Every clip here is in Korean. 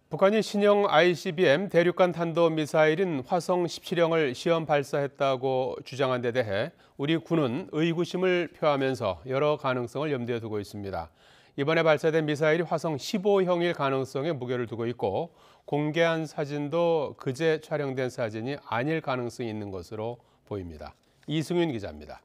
북한이 신형 ICBM 대륙간 탄도미사일인 화성 17형을 시험 발사했다고 주장한 데 대해 우리 군은 의구심을 표하면서 여러 가능성을 염두에 두고 있습니다. 이번에 발사된 미사일이 화성 15형일 가능성에 무게를 두고 있고 공개한 사진도 그제 촬영된 사진이 아닐 가능성이 있는 것으로 보입니다. 이승윤 기자입니다.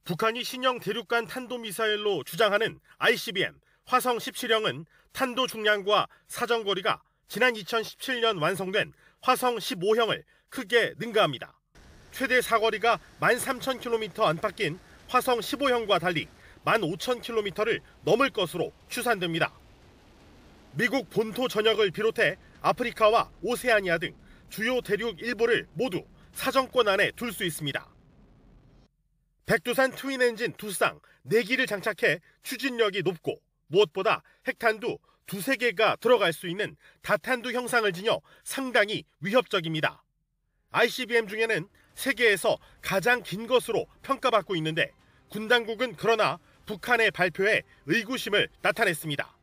북한이 신형 대륙간 탄도미사일로 주장하는 ICBM 화성 17형은 탄도 중량과 사정거리가 지난 2017년 완성된 화성 15형을 크게 능가합니다. 최대 사거리가 13,000km 안팎인 화성 15형과 달리 15,000km를 넘을 것으로 추산됩니다. 미국 본토 전역을 비롯해 아프리카와 오세아니아 등 주요 대륙 일부를 모두 사정권 안에 둘 수 있습니다. 백두산 트윈 엔진 두 쌍 4기를 장착해 추진력이 높고 무엇보다 핵탄두 2~3개가 들어갈 수 있는 다탄두 형상을 지녀 상당히 위협적입니다. ICBM 중에는 세계에서 가장 긴 것으로 평가받고 있는데 군 당국은 그러나 북한의 발표에 의구심을 나타냈습니다.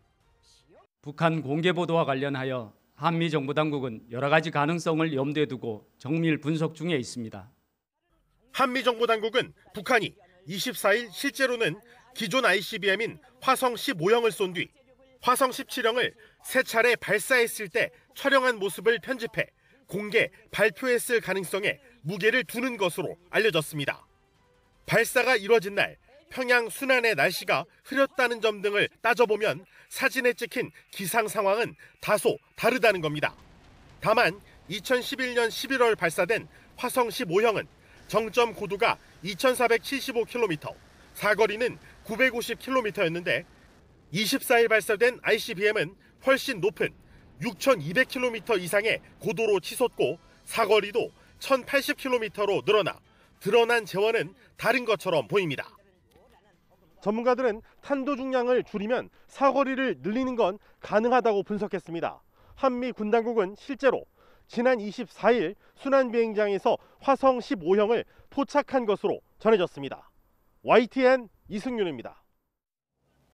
북한 공개 보도와 관련하여 한미 정부 당국은 여러 가지 가능성을 염두에 두고 정밀 분석 중에 있습니다. 한미 정부 당국은 북한이 24일 실제로는 기존 ICBM인 화성 15형을 쏜 뒤 화성 17형을 3차례 발사했을 때 촬영한 모습을 편집해 공개 발표했을 가능성에 무게를 두는 것으로 알려졌습니다. 발사가 이뤄진 날 평양 순안의 날씨가 흐렸다는 점 등을 따져보면 사진에 찍힌 기상 상황은 다소 다르다는 겁니다. 다만 2011년 11월 발사된 화성 15형은 정점 고도가 2,475km, 사거리는 950km였는데 24일 발사된 ICBM은 훨씬 높은 6,200km 이상의 고도로 치솟고 사거리도 1,080km로 늘어나 드러난 재원은 다른 것처럼 보입니다. 전문가들은 탄도 중량을 줄이면 사거리를 늘리는 건 가능하다고 분석했습니다. 한미 군 당국은 실제로 지난 24일 순안비행장에서 화성 15형을 포착한 것으로 전해졌습니다. YTN 이승윤입니다.